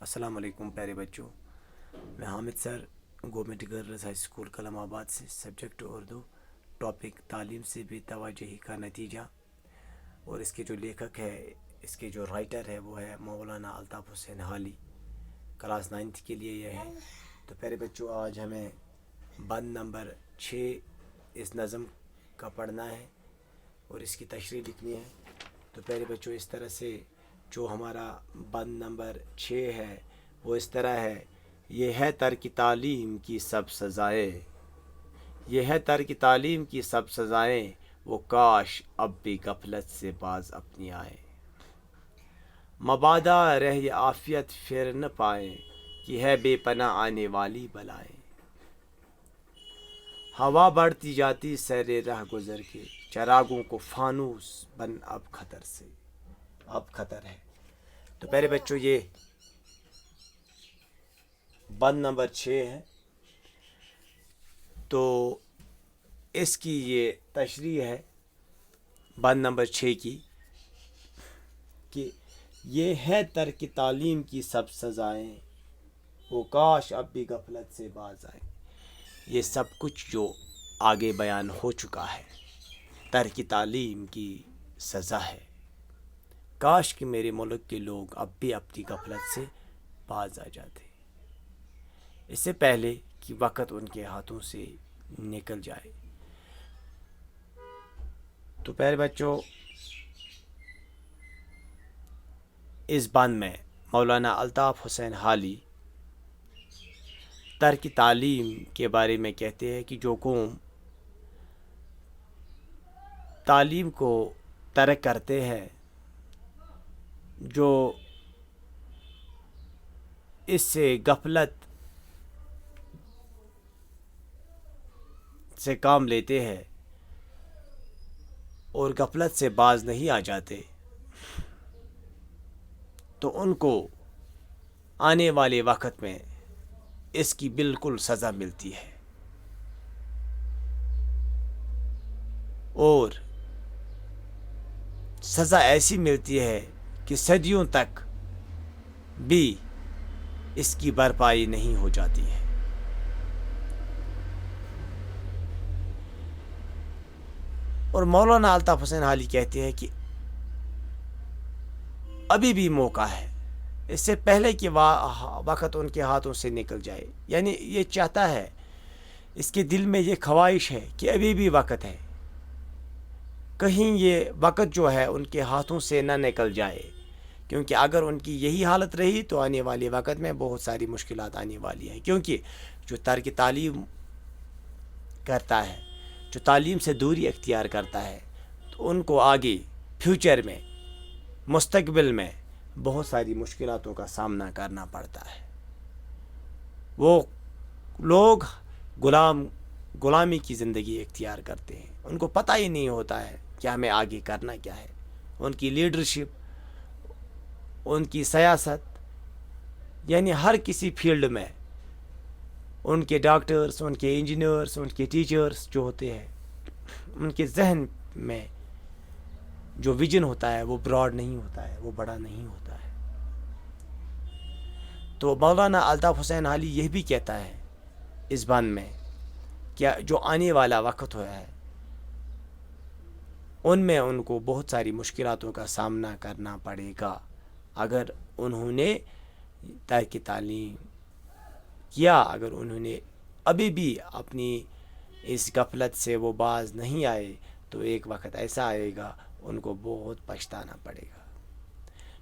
السلام علیکم پیارے بچوں، میں حامد سر گورنمنٹ گرلز ہائی اسکول کلام آباد سے، سبجیکٹ اردو، ٹاپک تعلیم سے بے توجہی کا نتیجہ، اور اس کے جو لیکھک ہے، اس کے جو رائٹر ہے وہ ہے مولانا الطاف حسین حالی، کلاس 9 کے لیے یہ ہے۔ تو پیارے بچوں، آج ہمیں بند نمبر 6 اس نظم کا پڑھنا ہے اور اس کی تشریح لکھنی ہے۔ تو پیارے بچوں، اس طرح سے جو ہمارا بند نمبر 6 ہے وہ اس طرح ہے: یہ ہے ترک تعلیم کی سب سزائیں، یہ ہے ترک تعلیم کی سب سزائیں، وہ کاش اب بھی غفلت سے باز اپنی آئے۔ مبادا رہ یہ عافیت پھر نہ پائیں، کہ ہے بے پناہ آنے والی بلائیں۔ ہوا بڑھتی جاتی سیر راہ گزر کے، چراغوں کو فانوس بن اب خطر سے، اب خطر ہے۔ تو پہلے بچوں، یہ بند نمبر 6 ہے، تو اس کی یہ تشریح ہے بند نمبر 6 کی، کہ یہ ہے ترک تعلیم کی سب سزائیں، وہ کاش اب بھی غفلت سے باز آئیں۔ یہ سب کچھ جو آگے بیان ہو چکا ہے ترک تعلیم کی سزا ہے، کاش کہ میرے ملک کے لوگ اب بھی اپنی غفلت سے باز آ جاتے، اس سے پہلے کہ وقت ان کے ہاتھوں سے نکل جائے۔ تو پہلے بچوں، اس بند میں مولانا الطاف حسین حالی ترک تعلیم کے بارے میں کہتے ہیں کہ جو قوم تعلیم کو ترک کرتے ہیں، جو اس سے غفلت سے کام لیتے ہیں اور غفلت سے باز نہیں آ جاتے، تو ان کو آنے والے وقت میں اس کی بالکل سزا ملتی ہے، اور سزا ایسی ملتی ہے کہ صدیوں تک بھی اس کی بھرپائی نہیں ہو جاتی ہے۔ اور مولانا الطاف حسین حالی کہتے ہیں کہ ابھی بھی موقع ہے، اس سے پہلے کہ وقت ان کے ہاتھوں سے نکل جائے، یعنی یہ چاہتا ہے، اس کے دل میں یہ خواہش ہے کہ ابھی بھی وقت ہے، کہیں یہ وقت جو ہے ان کے ہاتھوں سے نہ نکل جائے، کیونکہ اگر ان کی یہی حالت رہی تو آنے والے وقت میں بہت ساری مشکلات آنے والی ہیں، کیونکہ جو ترک تعلیم کرتا ہے، جو تعلیم سے دوری اختیار کرتا ہے، تو ان کو آگے فیوچر میں، مستقبل میں بہت ساری مشکلاتوں کا سامنا کرنا پڑتا ہے۔ وہ لوگ غلامی کی زندگی اختیار کرتے ہیں، ان کو پتہ ہی نہیں ہوتا ہے کہ ہمیں آگے کرنا کیا ہے۔ ان کی لیڈرشپ، ان کی سیاست، یعنی ہر کسی فیلڈ میں ان کے ڈاکٹرز، ان کے انجینئرز، ان کے ٹیچرز جو ہوتے ہیں، ان کے ذہن میں جو ویژن ہوتا ہے وہ براڈ نہیں ہوتا ہے، وہ بڑا نہیں ہوتا ہے۔ تو مولانا الطاف حسین حالی یہ بھی کہتا ہے اس بند میں کہ جو آنے والا وقت ہوا ہے ان میں ان کو بہت ساری مشکلاتوں کا سامنا کرنا پڑے گا، اگر انہوں نے ترک تعلیم کیا، اگر انہوں نے ابھی بھی اپنی اس غفلت سے وہ باز نہیں آئے، تو ایک وقت ایسا آئے گا ان کو بہت پچھتانا پڑے گا،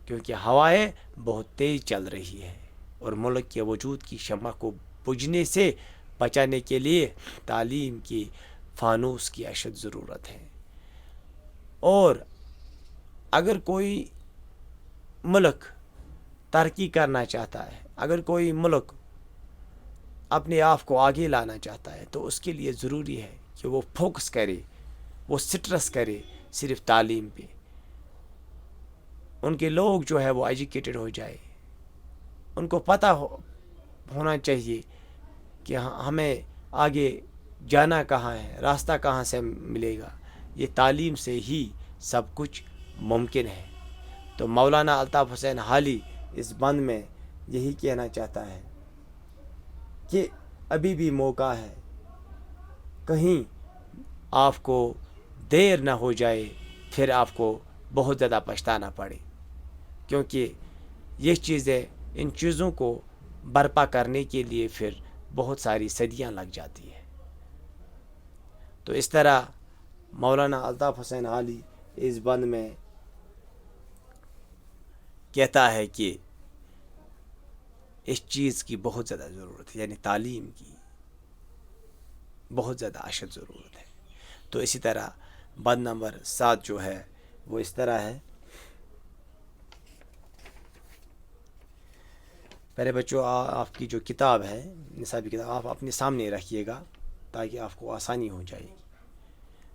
کیونکہ ہوائیں بہت تیز چل رہی ہے اور ملک کے وجود کی شمع کو بجھنے سے بچانے کے لیے تعلیم کی فانوس کی اشد ضرورت ہے۔ اور اگر کوئی ملک ترقی کرنا چاہتا ہے، اگر کوئی ملک اپنے آپ کو آگے لانا چاہتا ہے، تو اس کے لیے ضروری ہے کہ وہ فوکس کرے، وہ سٹرس کرے صرف تعلیم پہ، ان کے لوگ جو ہے وہ ایجوکیٹڈ ہو جائے، ان کو پتہ ہونا چاہیے کہ ہمیں آگے جانا کہاں ہے، راستہ کہاں سے ملے گا، یہ تعلیم سے ہی سب کچھ ممکن ہے۔ تو مولانا الطاف حسین حالی اس بند میں یہی کہنا چاہتا ہے کہ ابھی بھی موقع ہے، کہیں آپ کو دیر نہ ہو جائے، پھر آپ کو بہت زیادہ پچھتانا پڑے، کیونکہ یہ چیزیں، ان چیزوں کو برپا کرنے کے لیے پھر بہت ساری صدیاں لگ جاتی ہیں۔ تو اس طرح مولانا الطاف حسین حالی اس بند میں کہتا ہے کہ اس چیز کی بہت زیادہ ضرورت ہے، یعنی تعلیم کی بہت زیادہ اشد ضرورت ہے۔ تو اسی طرح بند نمبر 7 جو ہے وہ اس طرح ہے۔ پہلے بچوں، آپ کی جو کتاب ہے، نصابی کتاب، آپ اپنے سامنے رکھیے گا تاکہ آپ کو آسانی ہو جائے گی۔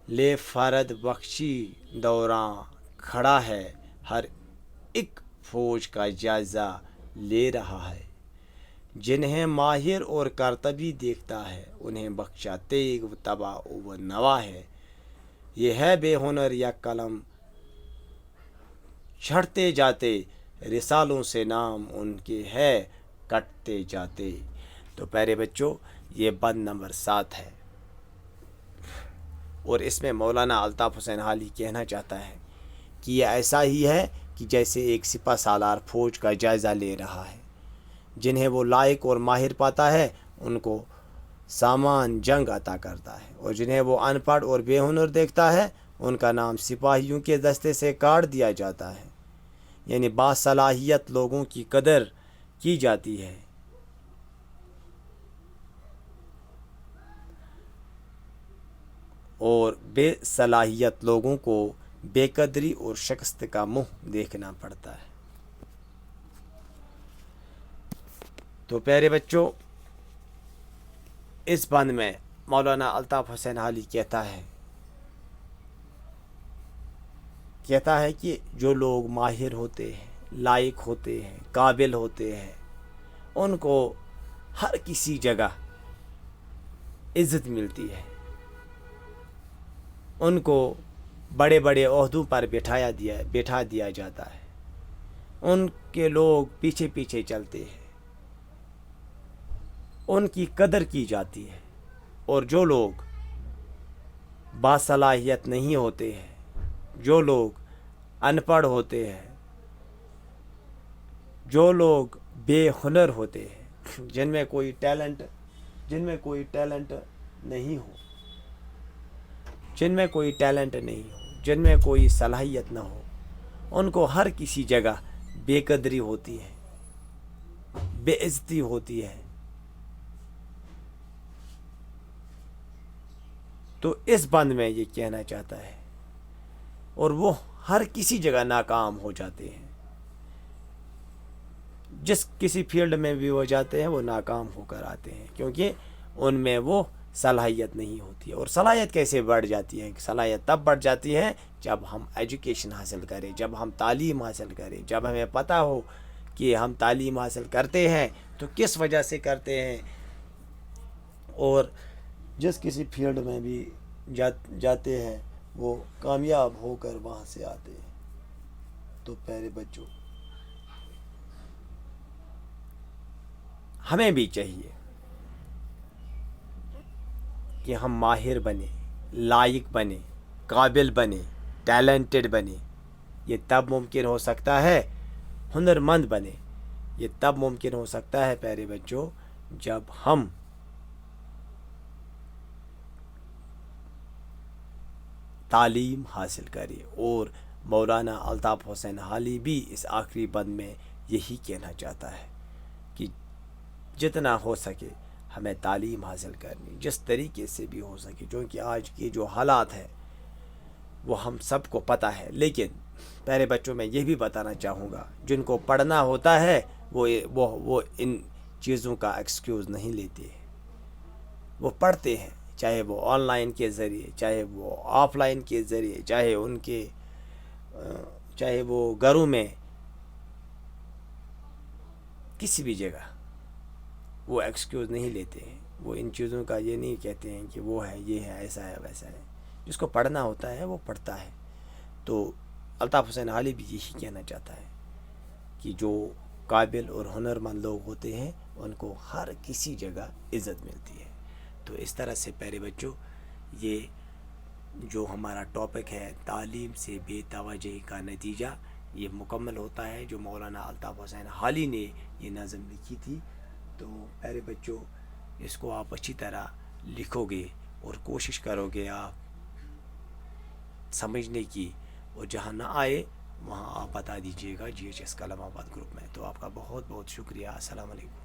لے فرد بخشی دوران کھڑا ہے، ہر ایک فوج کا جائزہ لے رہا ہے، جنہیں ماہر اور کرتبی دیکھتا ہے انہیں بخشا تیغ و تباہ و نوا ہے۔ یہ ہے بے ہنر یا قلم چھڑتے جاتے، رسالوں سے نام ان کے ہے کٹتے جاتے۔ تو پیارے بچوں، یہ بند نمبر 7 ہے، اور اس میں مولانا الطاف حسین حالی کہنا چاہتا ہے کہ یہ ایسا ہی ہے کہ جیسے ایک سپہ سالار فوج کا جائزہ لے رہا ہے، جنہیں وہ لائق اور ماہر پاتا ہے ان کو سامان جنگ عطا کرتا ہے، اور جنہیں وہ ان پڑھ اور بے ہنر دیکھتا ہے ان کا نام سپاہیوں کے دستے سے کاٹ دیا جاتا ہے۔ یعنی باصلاحیت لوگوں کی قدر کی جاتی ہے، اور بے صلاحیت لوگوں کو بے قدری اور شکست کا منہ دیکھنا پڑتا ہے۔ تو پیارے بچوں، اس بند میں مولانا الطاف حسین حالی کہتا ہے کہ جو لوگ ماہر ہوتے ہیں، لائق ہوتے ہیں، قابل ہوتے ہیں، ان کو ہر کسی جگہ عزت ملتی ہے، ان کو بڑے بڑے عہدوں پر بٹھا دیا جاتا ہے، ان کے لوگ پیچھے پیچھے چلتے ہیں، ان کی قدر کی جاتی ہے۔ اور جو لوگ باصلاحیت نہیں ہوتے ہیں، جو لوگ ان پڑھ ہوتے ہیں، جو لوگ بے ہنر ہوتے ہیں، جن میں کوئی ٹیلنٹ نہیں ہو، جن میں کوئی صلاحیت نہ ہو، ان کو ہر کسی جگہ بے قدری ہوتی ہے، بے عزتی ہوتی ہے۔ تو اس بند میں یہ کہنا چاہتا ہے، اور وہ ہر کسی جگہ ناکام ہو جاتے ہیں، جس کسی فیلڈ میں بھی وہ جاتے ہیں وہ ناکام ہو کر آتے ہیں، کیونکہ ان میں وہ صلاحیت نہیں ہوتی ہے۔ اور صلاحیت کیسے بڑھ جاتی ہے؟ صلاحیت تب بڑھ جاتی ہے جب ہم ایجوکیشن حاصل کریں، جب ہم تعلیم حاصل کریں، جب ہمیں پتہ ہو کہ ہم تعلیم حاصل کرتے ہیں تو کس وجہ سے کرتے ہیں، اور جس کسی فیلڈ میں بھی جاتے ہیں وہ کامیاب ہو کر وہاں سے آتے ہیں۔ تو پیارے بچوں، ہمیں بھی چاہیے کہ ہم ماہر بنیں، لائق بنیں، قابل بنیں، ٹیلنٹڈ بنیں۔ یہ تب ممکن ہو سکتا ہے، ہنرمند بنیں، یہ تب ممکن ہو سکتا ہے پیارے بچوں جب ہم تعلیم حاصل کریں۔ اور مولانا الطاف حسین حالی بھی اس آخری بند میں یہی کہنا چاہتا ہے کہ جتنا ہو سکے ہمیں تعلیم حاصل کرنی، جس طریقے سے بھی ہو سکے، کیونکہ آج کی جو حالات ہے وہ ہم سب کو پتہ ہے۔ لیکن پیارے بچوں، میں یہ بھی بتانا چاہوں گا، جن کو پڑھنا ہوتا ہے وہ ان چیزوں کا ایکسکیوز نہیں لیتے، وہ پڑھتے ہیں، چاہے وہ آن لائن کے ذریعے، چاہے وہ آف لائن کے ذریعے، چاہے وہ گھروں میں، کسی بھی جگہ وہ ایکسکیوز نہیں لیتے ہیں۔ وہ ان چیزوں کا یہ نہیں کہتے ہیں کہ وہ ہے، یہ ہے، ایسا ہے، ویسا ہے۔ جس کو پڑھنا ہوتا ہے وہ پڑھتا ہے۔ تو الطاف حسین حالی بھی یہی کہنا چاہتا ہے کہ جو قابل اور ہنرمند لوگ ہوتے ہیں ان کو ہر کسی جگہ عزت ملتی ہے. تو اس طرح سے پیارے بچوں یہ جو ہمارا ٹاپک ہے تعلیم سے بے توجہی کا نتیجہ یہ مکمل ہوتا ہے، جو مولانا الطاف حسین حالی نے یہ نظم لکھی تھی. تو پیارے بچوں اس کو آپ اچھی طرح لکھو گے اور کوشش کرو گے آپ سمجھنے کی، اور جہاں نہ آئے وہاں آپ بتا دیجیے گا GHS کلام آباد گروپ میں. تو آپ کا بہت بہت شکریہ. السلام علیکم.